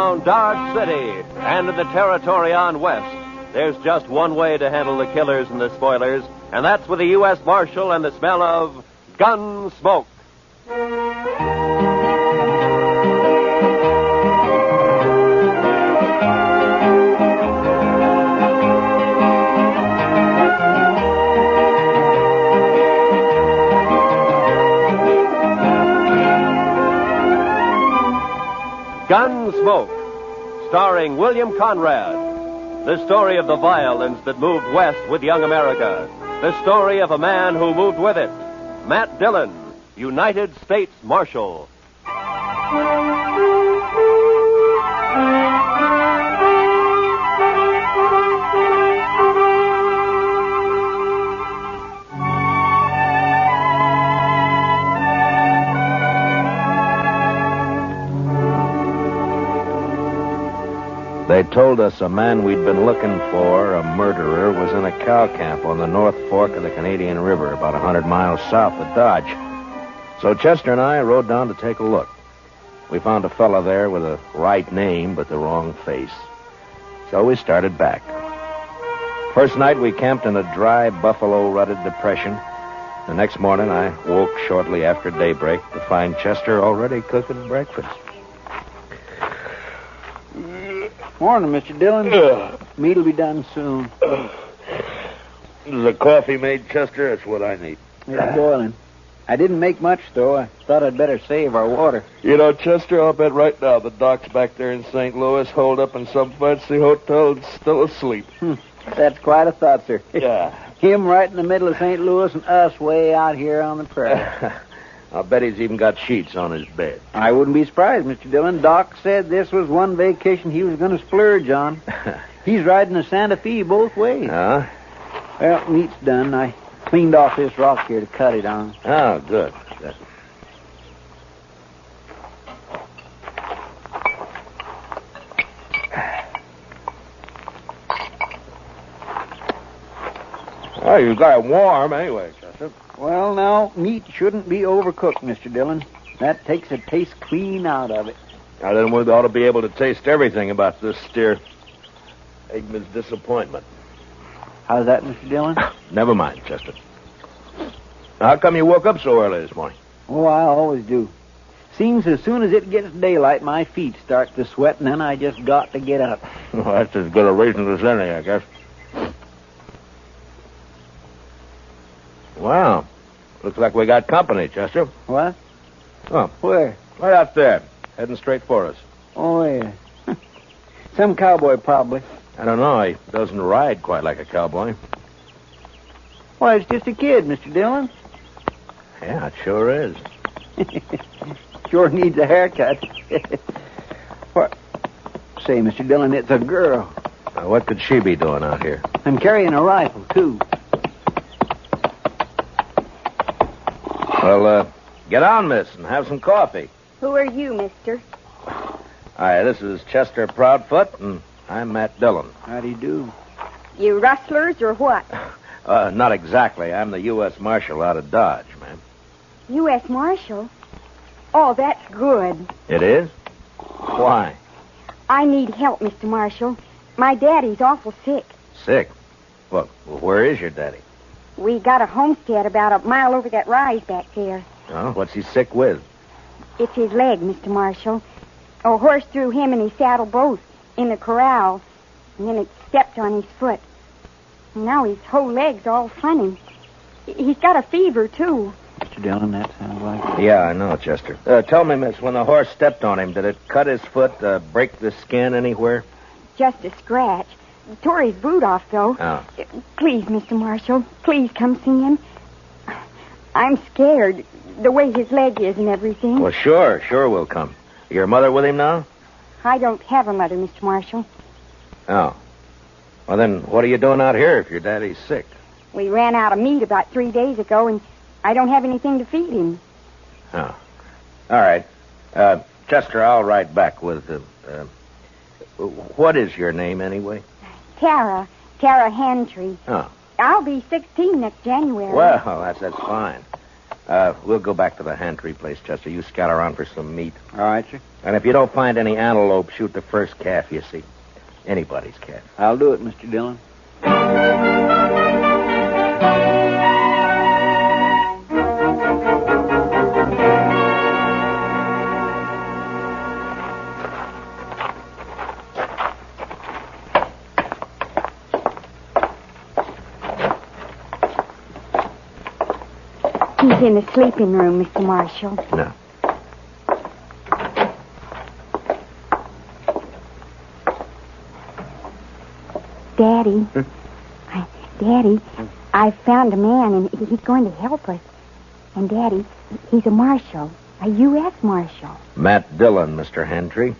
around Dodge City and in the territory on west, there's just one way to handle the killers and the spoilers, and that's with the U.S. Marshal and the smell of Gunsmoke. Gunsmoke, starring William Conrad. The story of the violence that moved west with young America. The story of a man who moved with it. Matt Dillon, United States Marshal. They told us a man we'd been looking for, a murderer, was in a cow camp on the North Fork of the Canadian River, about 100 miles south of Dodge. So Chester and I rode down to take a look. We found a fella there with a right name but the wrong face. So we started back. First night we camped in a dry, buffalo-rutted depression. The next morning I woke shortly after daybreak to find Chester already cooking breakfast. Morning, Mr. Dillon. Meat'll be done soon. Is the coffee made, Chester? That's what I need. It's boiling. I didn't make much, though. I thought I'd better save our water. You know, Chester, I'll bet right now the doc's back there in St. Louis, holed up in some fancy hotel and still asleep. That's quite a thought, sir. Yeah. Him right in the middle of St. Louis and us way out here on the prairie. I'll bet he's even got sheets on his bed. I wouldn't be surprised, Mr. Dillon. Doc said this was one vacation he was going to splurge on. He's riding a Santa Fe both ways. Huh? Well, meat's done. I cleaned off this rock here to cut it on. Oh, good. Oh, you got it warm anyway, Chester. Well, now, meat shouldn't be overcooked, Mr. Dillon. That takes the taste clean out of it. Now, then we ought to be able to taste everything about this steer. Eggman's disappointment. How's that, Mr. Dillon? Never mind, Chester. How come you woke up so early this morning? Oh, I always do. Seems as soon as it gets daylight, my feet start to sweat, and then I just got to get up. Well, that's as good a reason as any, I guess. Wow. Looks like we got company, Chester. What? Oh. Where? Right out there. Heading straight for us. Oh, yeah. Some cowboy, probably. I don't know. He doesn't ride quite like a cowboy. Why, it's just a kid, Mr. Dillon. Yeah, it sure is. Sure needs a haircut. What? Say, Mr. Dillon, it's a girl. Now, what could she be doing out here? I'm carrying a rifle, too. Well, get on, miss, and have some coffee. Who are you, mister? Hi, this is Chester Proudfoot, and I'm Matt Dillon. How do you do? You rustlers or what? Not exactly. I'm the U.S. Marshal out of Dodge, ma'am. U.S. Marshal? Oh, that's good. It is? Why? I need help, Mr. Marshal. My daddy's awful sick. Sick? Well, where is your daddy? We got a homestead about a mile over that rise back there. Oh, what's he sick with? It's his leg, Mr. Marshal. A horse threw him and his saddle both in the corral, and then it stepped on his foot. Now his whole leg's all funny. He's got a fever, too. Mr. Dillon, that sounds like... Yeah, I know, Chester. Tell me, miss, when the horse stepped on him, did it cut his foot, break the skin anywhere? Just a scratch. Tore his boot off, though. Oh. Please, Mr. Marshal, please come see him. I'm scared, the way his leg is and everything. Well, sure we'll come. Your mother with him now? I don't have a mother, Mr. Marshal. Oh. Well, then, what are you doing out here if your daddy's sick? We ran out of meat about 3 days ago, and I don't have anything to feed him. Oh. All right. Chester, I'll ride back with... what is your name, anyway? Tara Hantry. Oh. I'll be 16 next January. Well, that's fine. We'll go back to the Hantry place, Chester. You scout around for some meat. All right, sir. And if you don't find any antelope, shoot the first calf you see. Anybody's calf. I'll do it, Mr. Dillon. He's in the sleeping room, Mr. Marshall. No. Daddy. Daddy, I found a man, and he's going to help us. And, Daddy, he's a marshal, a U.S. marshal. Matt Dillon, Mr. Hantry.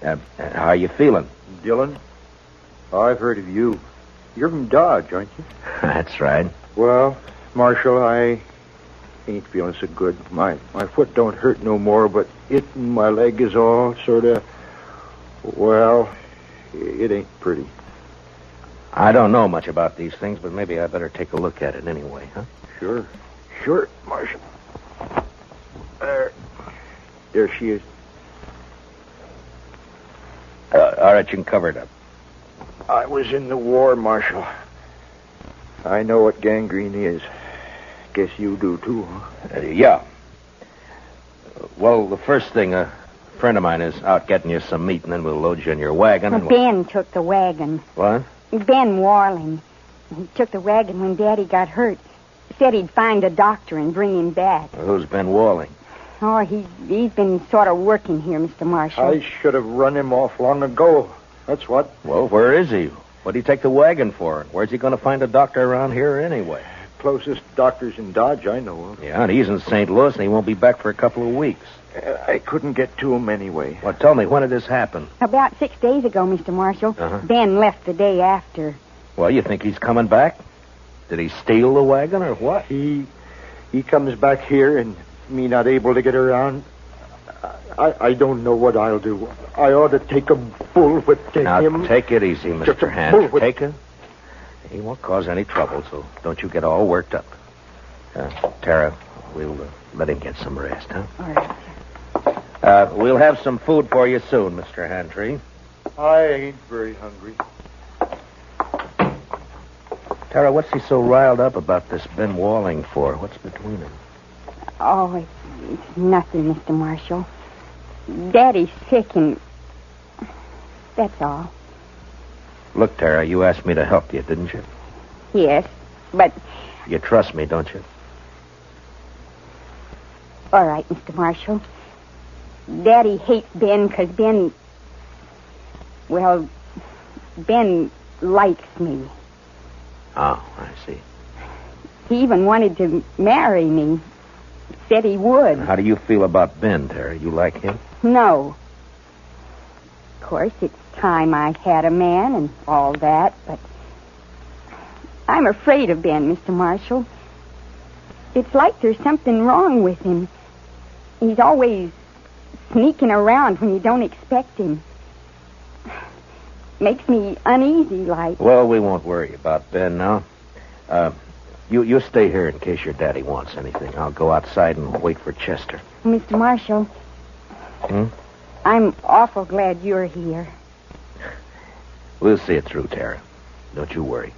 How are you feeling? Dillon? I've heard of you. You're from Dodge, aren't you? That's right. Well, Marshal, I ain't feeling so good. My foot don't hurt no more, but it and my leg is all sort of, well, it ain't pretty. I don't know much about these things, but maybe I better take a look at it anyway, huh? Sure, Marshal. There she is. All right, you can cover it up. I was in the war, Marshal. I know what gangrene is. Guess you do, too, huh? Yeah. Well, the first thing, a friend of mine is out getting you some meat, and then we'll load you in your wagon. And Ben took the wagon. What? Ben Warling. He took the wagon when Daddy got hurt. Said he'd find a doctor and bring him back. Well, who's Ben Walling? Oh, he's been sort of working here, Mr. Marshall. I should have run him off long ago. That's what. Well, where is he? What'd he take the wagon for? Where's he going to find a doctor around here anyway? Closest doctor's in Dodge I know of. Yeah, and he's in St. Louis, and he won't be back for a couple of weeks. I couldn't get to him anyway. Well, tell me, when did this happen? About 6 days ago, Mr. Marshall. Ben left the day after. Well, you think he's coming back? Did he steal the wagon or what? He comes back here and me not able to get around. I don't know what I'll do. I ought to take a bullwhip to him. Now, take it easy, Just a Mr. Hand. bullwhip. Take it. He won't cause any trouble, so don't you get all worked up. Tara, we'll let him get some rest, huh? All right. We'll have some food for you soon, Mr. Hantry. I ain't very hungry. Tara, what's he so riled up about this Ben Walling for? What's between them? Oh, it's nothing, Mr. Marshall. Daddy's sick, and that's all. Look, Tara, you asked me to help you, didn't you? Yes, but... You trust me, don't you? All right, Mr. Marshall. Daddy hates Ben because Ben... Well, Ben likes me. Oh, I see. He even wanted to marry me. Said he would. How do you feel about Ben, Tara? You like him? No. Of course, it's time I had a man and all that, but I'm afraid of Ben, Mr. Marshall. It's like there's something wrong with him. He's always sneaking around when you don't expect him. Makes me uneasy, like. Well, we won't worry about Ben now. You stay here in case your daddy wants anything. I'll go outside and wait for Chester. Mr. Marshall. I'm awful glad you're here. We'll see it through, Tara. Don't you worry.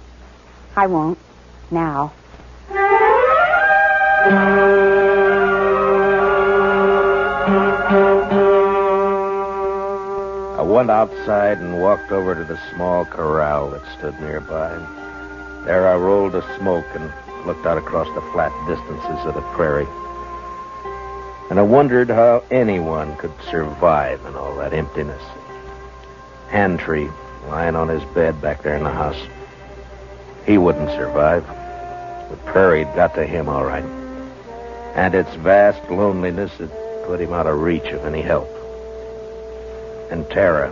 I won't. Now. I went outside and walked over to the small corral that stood nearby. There I rolled a smoke and looked out across the flat distances of the prairie. And I wondered how anyone could survive in all that emptiness. Hantry lying on his bed back there in the house. He wouldn't survive. The prairie had got to him all right. And its vast loneliness had put him out of reach of any help. And Tara,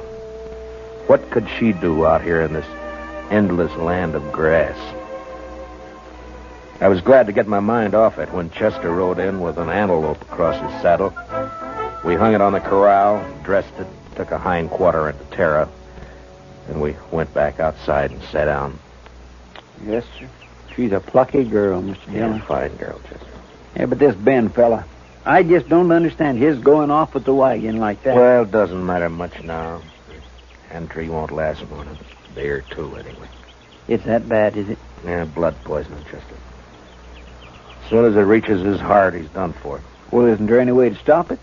what could she do out here in this endless land of grass? I was glad to get my mind off it when Chester rode in with an antelope across his saddle. We hung it on the corral, dressed it, took a hind quarter into Tara, and we went back outside and sat down. Yes, sir. She's a plucky girl, Mr. Dillon. Yeah, fine girl, Chester. Yeah, but this Ben fella, I just don't understand his going off with the wagon like that. Well, it doesn't matter much now. Entry won't last more than a day or two, anyway. It's that bad, is it? Yeah, blood poisoning, Chester. As soon as it reaches his heart, he's done for. Well, isn't there any way to stop it?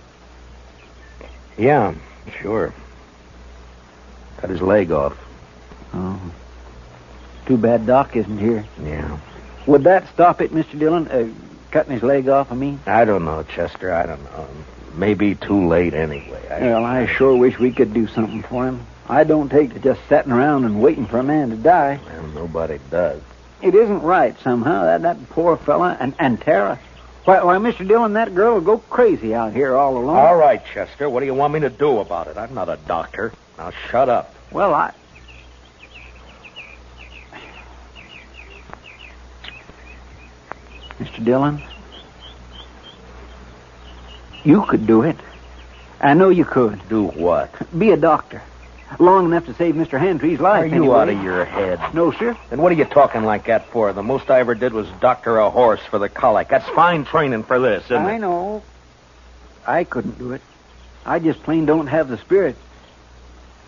Yeah, sure. Cut his leg off. Oh. Too bad Doc isn't here. Yeah. Would that stop it, Mr. Dillon? Cutting his leg off, I mean? I don't know, Chester. I don't know. Maybe too late anyway. Well, I sure wish we could do something for him. I don't take to just sitting around and waiting for a man to die. Well, nobody does. It isn't right, somehow. That poor fella. And Tara. Why, Mr. Dillon, that girl will go crazy out here all alone. All right, Chester. What do you want me to do about it? I'm not a doctor. Now, shut up. Well, Mr. Dillon, you could do it. I know you could. Do what? Be a doctor. Long enough to save Mr. Handtree's life, Are you anyway. out of your head? No, sir. Then what are you talking like that for? The most I ever did was doctor a horse for the colic. That's fine training for this, isn't it? I know. I couldn't do it. I just plain don't have the spirit.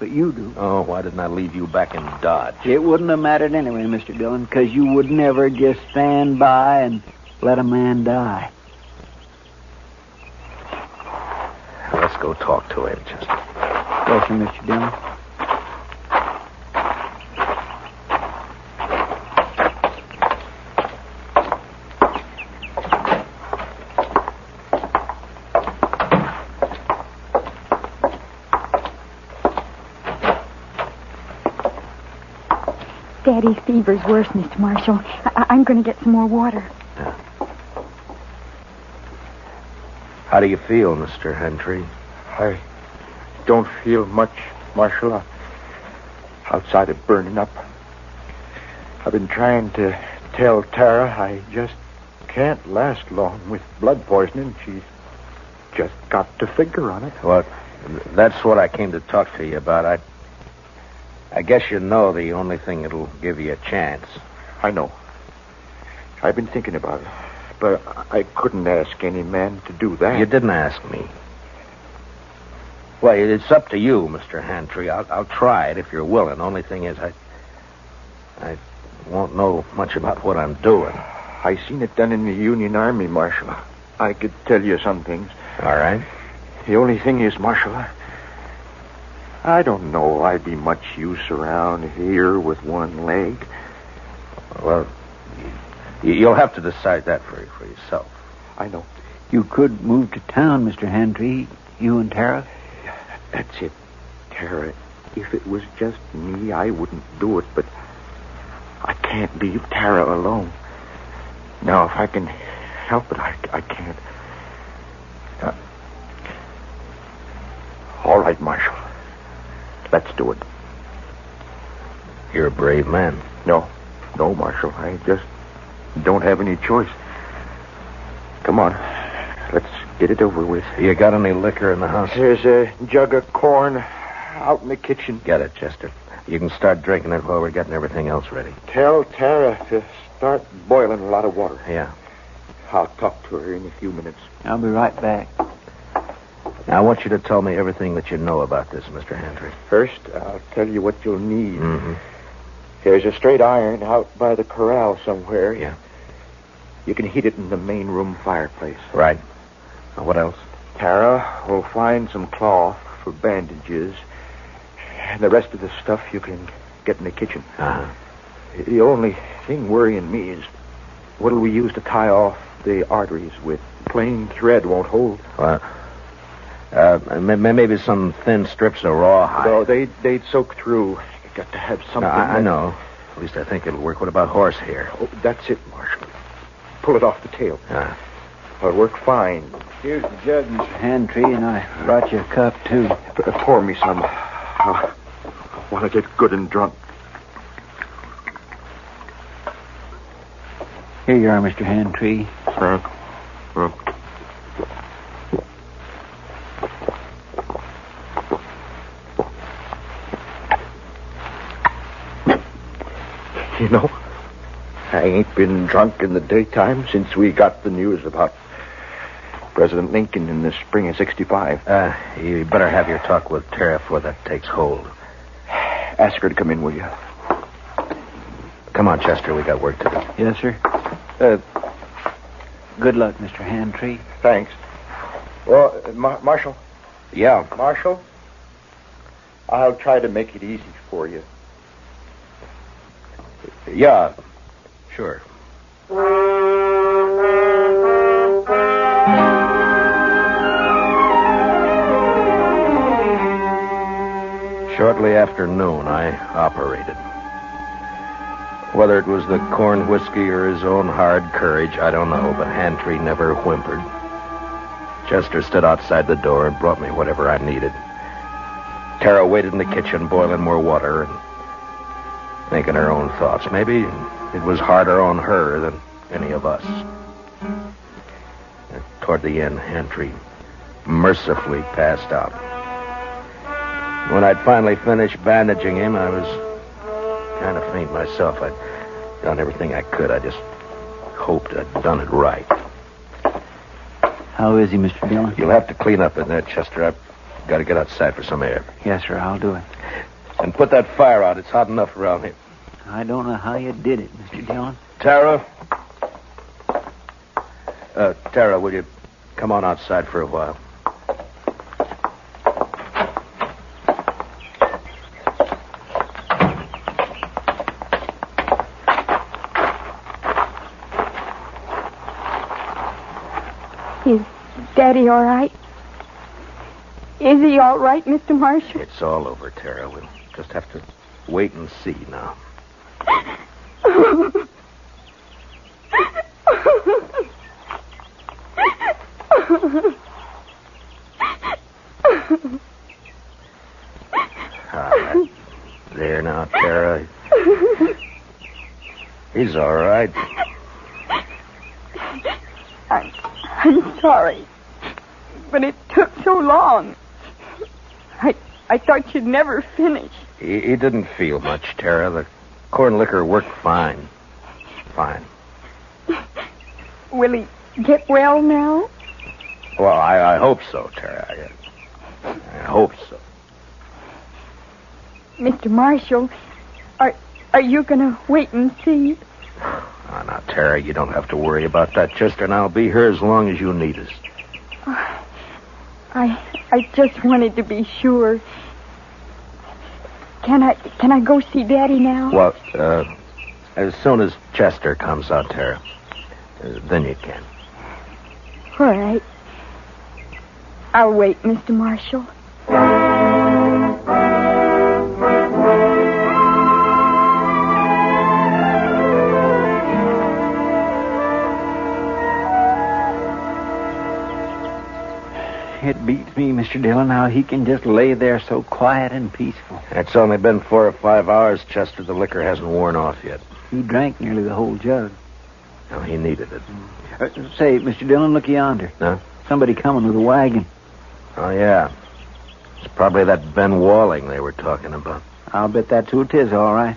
But you do. Oh, why didn't I leave you back in Dodge? It wouldn't have mattered anyway, Mr. Dillon, because you would never just stand by and let a man die. Let's go talk to him, Chester. Yes, sir, Mr. Dillon. Daddy's fever's worse, Mr. Marshall. I'm going to get some more water. Yeah. How do you feel, Mr. Hentry? I don't feel much, Marshal. Outside of burning up. I've been trying to tell Tara I just can't last long with blood poisoning. She's just got to figure on it. Well, that's what I came to talk to you about. I guess you know the only thing that'll give you a chance. I know. I've been thinking about it. But I couldn't ask any man to do that. You didn't ask me. Well, it's up to you, Mr. Hantry. I'll try it if you're willing. Only thing is, I won't know much about what I'm doing. I seen it done in the Union Army, Marshal. I could tell you some things. All right. The only thing is, Marshal, I don't know I'd be much use around here with one leg. Well, you'll have to decide that for yourself. I know. You could move to town, Mr. Hantry. You and Tara. That's it, Tara. If it was just me, I wouldn't do it, but I can't leave Tara alone. Now, if I can help it, I can't. All right, Marshal. Let's do it. You're a brave man. No, Marshal. I just don't have any choice. Come on. Let's get it over with. You got any liquor in the house? There's a jug of corn out in the kitchen. Get it, Chester. You can start drinking it while we're getting everything else ready. Tell Tara to start boiling a lot of water. Yeah. I'll talk to her in a few minutes. I'll be right back. Now, I want you to tell me everything that you know about this, Mr. Hantry. First, I'll tell you what you'll need. Mm-hmm. There's a straight iron out by the corral somewhere. Yeah. You can heat it in the main room fireplace. Right. Now, what else? Tara will find some cloth for bandages. And the rest of the stuff you can get in the kitchen. Uh-huh. The only thing worrying me is what'll we use to tie off the arteries with? Plain thread won't hold. Well, maybe some thin strips of rawhide. No, they'd soak through. You got to have something. I know. At least I think it'll work. What about horsehair? Oh, that's it, Marshal. Pull it off the tail. It'll work fine. Here's the jug, Mr. Hantry, and I brought you a cup, too. Pour me some. I want to get good and drunk. Here you are, Mr. Hantry. You know, I ain't been drunk in the daytime since we got the news about President Lincoln in the spring of 65. You better have your talk with Tara before that takes hold. Ask her to come in, will you? Come on, Chester. We got work to do. Yes, sir. Good luck, Mr. Handtree. Thanks. Well, Marshal. Yeah. Marshal, I'll try to make it easy for you. Yeah. Sure. Shortly after noon, I operated. Whether it was the corn whiskey or his own hard courage, I don't know, but Handtree never whimpered. Chester stood outside the door and brought me whatever I needed. Tara waited in the kitchen, boiling more water and thinking her own thoughts. Maybe it was harder on her than any of us. And toward the end, Handtree mercifully passed out. When I'd finally finished bandaging him, I was kind of faint myself. I'd done everything I could. I just hoped I'd done it right. How is he, Mr. Dillon? You'll have to clean up in there, Chester. I've got to get outside for some air. Yes, sir, I'll do it. And put that fire out. It's hot enough around here. I don't know how you did it, Mr. Dillon. Tara? Tara, will you come on outside for a while? Is Daddy all right? Is he all right, Mr. Marshall? It's all over, Tara. We'll just have to wait and see now. There now, Tara. He's all right. I'm sorry, but it took so long. I thought you'd never finish. He didn't feel much, Tara. The corn liquor worked fine. Fine. Will he get well now? Well, I hope so, Tara. I hope so. Mr. Marshall, are you going to wait and see? Oh, now, Tara, you don't have to worry about that, Chester, and I'll be here as long as you need us. I just wanted to be sure. Can I go see Daddy now? Well, as soon as Chester comes out, Tara, then you can. All right. I'll wait, Mr. Marshall. It beats me, Mr. Dillon, how he can just lay there so quiet and peaceful. It's only been 4 or 5 hours, Chester. The liquor hasn't worn off yet. He drank nearly the whole jug. No, he needed it. Say, Mr. Dillon, look yonder. Huh? Somebody coming with a wagon. Oh, yeah. It's probably that Ben Walling they were talking about. I'll bet that's who it is, all right.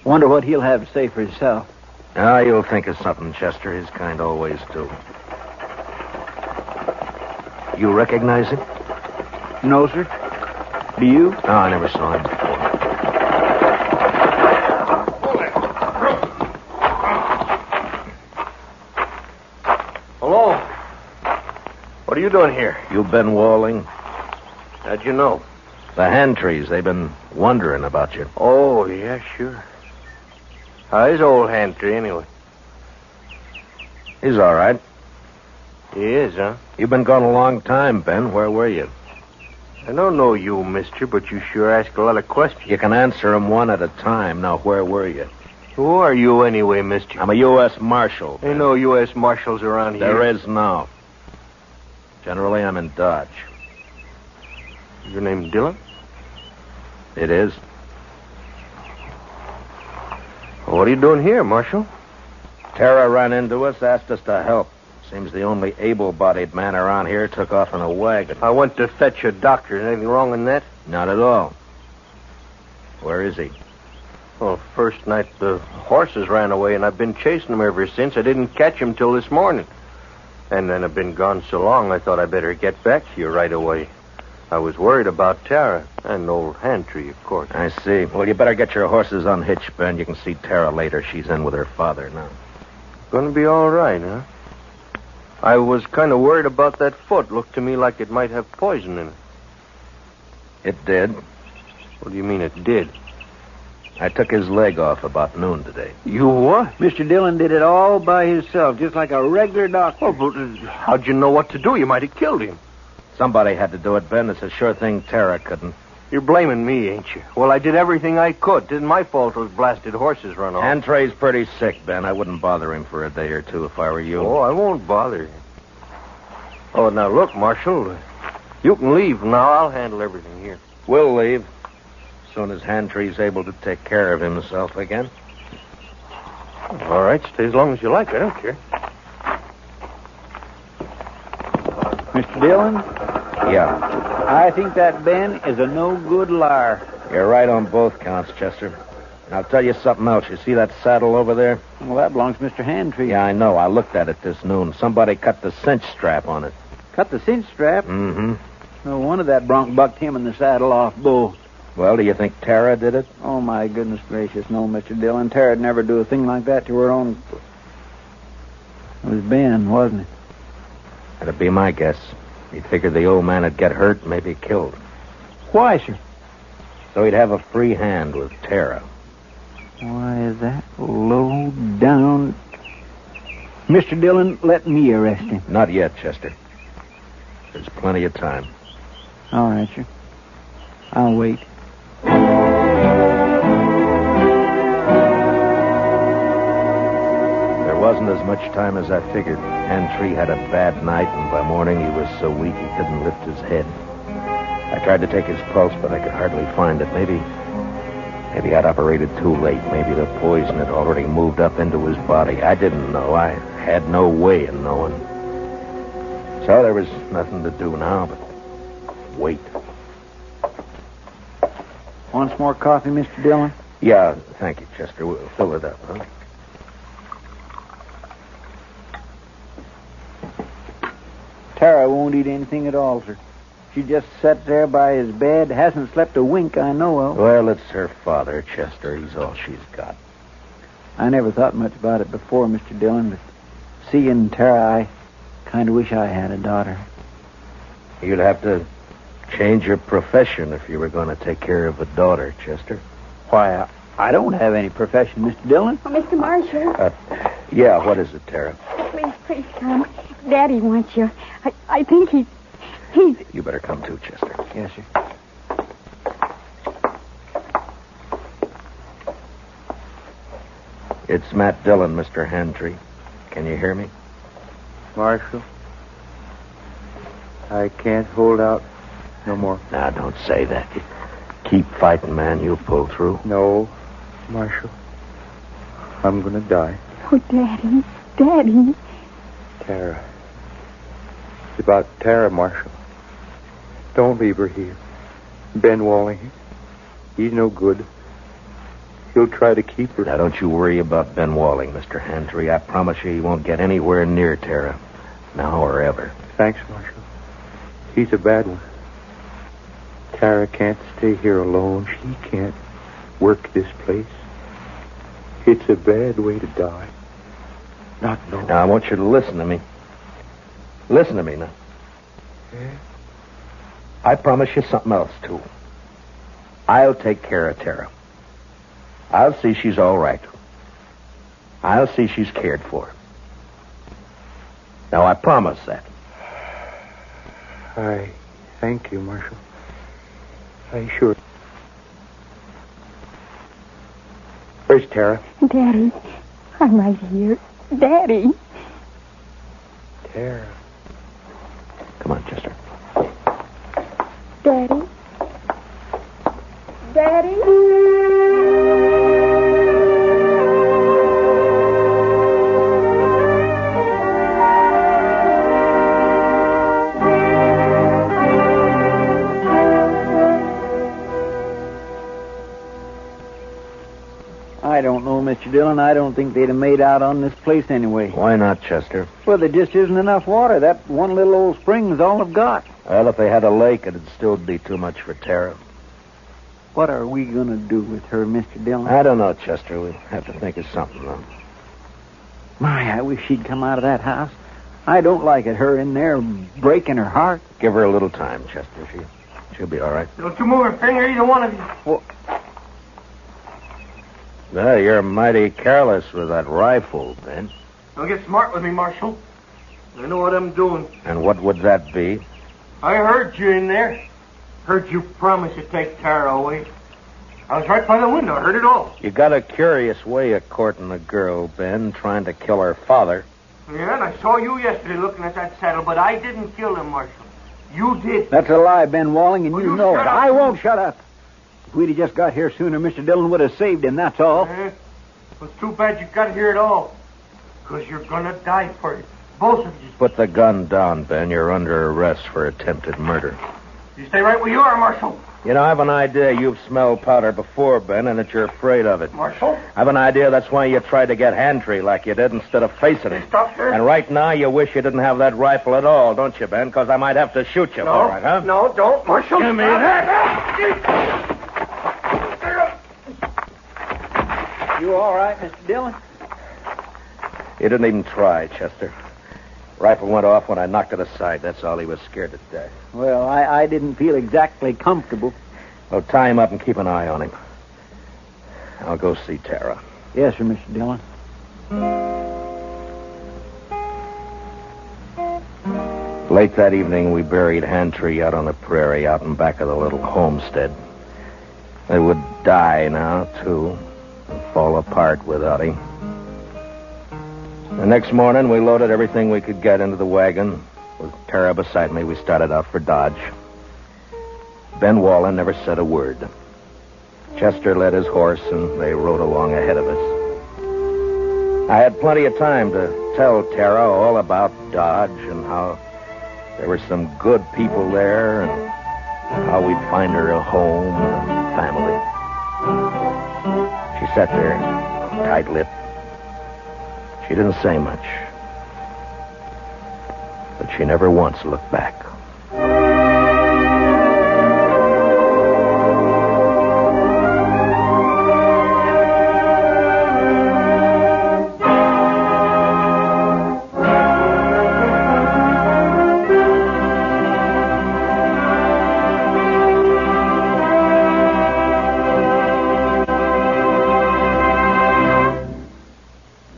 Wonder what he'll have to say for himself. Ah, you'll think of something, Chester. His kind always do. You recognize him? No, sir. Do you? No, I never saw him before. Hello. What are you doing here? You Ben Walling? How'd you know? The Handtrees, they've been wondering about you. Oh, yeah, sure. How's old Handtree, anyway? He's all right. He is, huh? You've been gone a long time, Ben. Where were you? I don't know you, mister, but you sure ask a lot of questions. You can answer them one at a time. Now, where were you? Who are you anyway, mister? I'm a U.S. Marshal. Ain't no U.S. Marshals around here. There is now. Generally, I'm in Dodge. Your name Dillon? It is. Well, what are you doing here, Marshal? Tara ran into us, asked us to help. Seems the only able-bodied man around here took off in a wagon. I went to fetch a doctor. Is anything wrong in that? Not at all. Where is he? Well, first night the horses ran away, and I've been chasing them ever since. I didn't catch him till this morning. And then I've been gone so long, I thought I'd better get back to you right away. I was worried about Tara and old Hantry, of course. I see. Well, you better get your horses unhitched, Ben. You can see Tara later. She's in with her father now. Gonna be all right, huh? I was kind of worried about that foot. Looked to me like it might have poison in it. It did. What do you mean it did? I took his leg off about noon today. You what? Mr. Dillon did it all by himself, just like a regular doctor. Oh, but how'd you know what to do? You might have killed him. Somebody had to do it, Ben. It's a sure thing Tara couldn't. You're blaming me, ain't you? Well, I did everything I could. It isn't my fault those blasted horses run off. Hantray's pretty sick, Ben. I wouldn't bother him for a day or two if I were you. Oh, I won't bother you. Oh, now look, Marshal. You can leave now. I'll handle everything here. We'll leave. As soon as Hantray's able to take care of himself again. All right, stay as long as you like. I don't care. Mr. Dillon, Yeah. I think that Ben is a no-good liar. You're right on both counts, Chester. And I'll tell you something else. You see that saddle over there? Well, that belongs to Mr. Hantry. Yeah, I know. I looked at it this noon. Somebody cut the cinch strap on it. Cut the cinch strap. Mm-hmm. No wonder that bronc bucked him in the saddle off both. Well, do you think Tara did it? Oh, my goodness gracious, no, Mr. Dillon. Tara'd never do a thing like that to her own... It was Ben, wasn't it? That'd be my guess. He figured the old man would get hurt, maybe killed. Why, sir? So he'd have a free hand with Tara. Why, that low down... Mr. Dillon, let me arrest him. Not yet, Chester. There's plenty of time. All right, sir. I'll wait. There wasn't as much time as I figured. Hantry had a bad night, and by morning he was so weak he couldn't lift his head. I tried to take his pulse, but I could hardly find it. Maybe I'd operated too late. Maybe the poison had already moved up into his body. I didn't know. I had no way of knowing. So there was nothing to do now but wait. Want some more coffee, Mr. Dillon? Yeah, thank you, Chester. We'll fill it up, huh? Tara won't eat anything at all, sir. She just sat there by his bed, hasn't slept a wink I know of. Well, it's her father, Chester. He's all she's got. I never thought much about it before, Mr. Dillon, but seeing Tara, I kind of wish I had a daughter. You'd have to change your profession if you were going to take care of a daughter, Chester. Why, I don't have any profession, Mr. Dillon. Oh, Mr. Marshall. Yeah, what is it, Tara? Please come. Daddy wants you. I think he's... You better come too, Chester. Yes, sir. It's Matt Dillon, Mr. Hantry. Can you hear me? Marshal, I can't hold out no more. Now, don't say that. Keep fighting, man. You'll pull through. No, Marshal. I'm going to die. Oh, Daddy. Daddy. Tara. It's about Tara, Marshal. Don't leave her here. Ben Walling, he's no good. He'll try to keep her. Now, don't you worry about Ben Walling, Mr. Hantry. I promise you he won't get anywhere near Tara. Now or ever. Thanks, Marshal. He's a bad one. Tara can't stay here alone. She can't work this place. It's a bad way to die. Not knowing. Now, I want you to listen to me. Listen to me now. Yeah? I promise you something else, too. I'll take care of Tara. I'll see she's all right. I'll see she's cared for. Now, I promise that. I thank you, Marshal. I sure... Where's Tara? Daddy. I'm right here. Daddy. Tara. Come on, Chester. Daddy. Daddy. I don't know, Mr. Dillon. I don't think they'd have made out on this place anyway. Why not, Chester? Well, there just isn't enough water. That one little old spring's all I've got. Well, if they had a lake, it'd still be too much for Tara. What are we going to do with her, Mr. Dillon? I don't know, Chester. We'll have to think of something, though. My, I wish she'd come out of that house. I don't like it, her in there breaking her heart. Give her a little time, Chester. She'll be all right. Don't you move a finger, either one of you. Well, Well, you're mighty careless with that rifle, Ben. Don't get smart with me, Marshal. I know what I'm doing. And what would that be? I heard you in there. Heard you promise to take Tara away. I was right by the window. I heard it all. You got a curious way of courting a girl, Ben, trying to kill her father. Yeah, and I saw you yesterday looking at that saddle, but I didn't kill him, Marshal. You did. That's a lie, Ben Walling, and Well, you you know it. shut up. I won't shut up. If we'd have just got here sooner, Mr. Dillon would have saved him, that's all. It's too bad you got here at all. Because you're going to die for it. Both of you. Put the gun down, Ben. You're under arrest for attempted murder. You stay right where you are, Marshal. You know, I have an idea you've smelled powder before, Ben, and that you're afraid of it. Marshal? I have an idea that's why you tried to get Hantry like you did instead of facing him. Stop there. And right now you wish you didn't have that rifle at all, don't you, Ben? Because I might have to shoot you for it, huh? No, don't, Marshal. Give me that. You all right, Mr. Dillon? He didn't even try, Chester. Rifle went off when I knocked it aside. That's all. He was scared to death. Well, I didn't feel exactly comfortable. Well, tie him up and keep an eye on him. I'll go see Tara. Yes, sir, Mr. Dillon. Late that evening, we buried Hantry out on the prairie, out in back of the little homestead. They would die now, too, and fall apart without him. The next morning, we loaded everything we could get into the wagon. With Tara beside me, we started out for Dodge. Ben Wallen never said a word. Chester led his horse, and they rode along ahead of us. I had plenty of time to tell Tara all about Dodge and how there were some good people there and how we'd find her a home and a family. She sat there, tight-lipped. She didn't say much, but she never once looked back.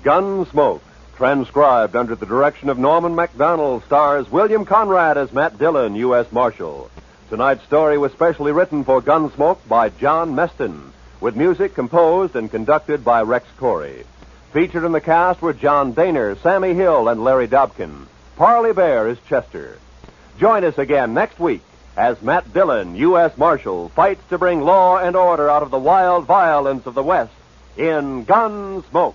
Gunsmoke, transcribed under the direction of Norman MacDonald, stars William Conrad as Matt Dillon, U.S. Marshal. Tonight's story was specially written for Gunsmoke by John Meston, with music composed and conducted by Rex Corey. Featured in the cast were John Daner, Sammy Hill, and Larry Dobkin. Parley Bear is Chester. Join us again next week as Matt Dillon, U.S. Marshal, fights to bring law and order out of the wild violence of the West in Gunsmoke.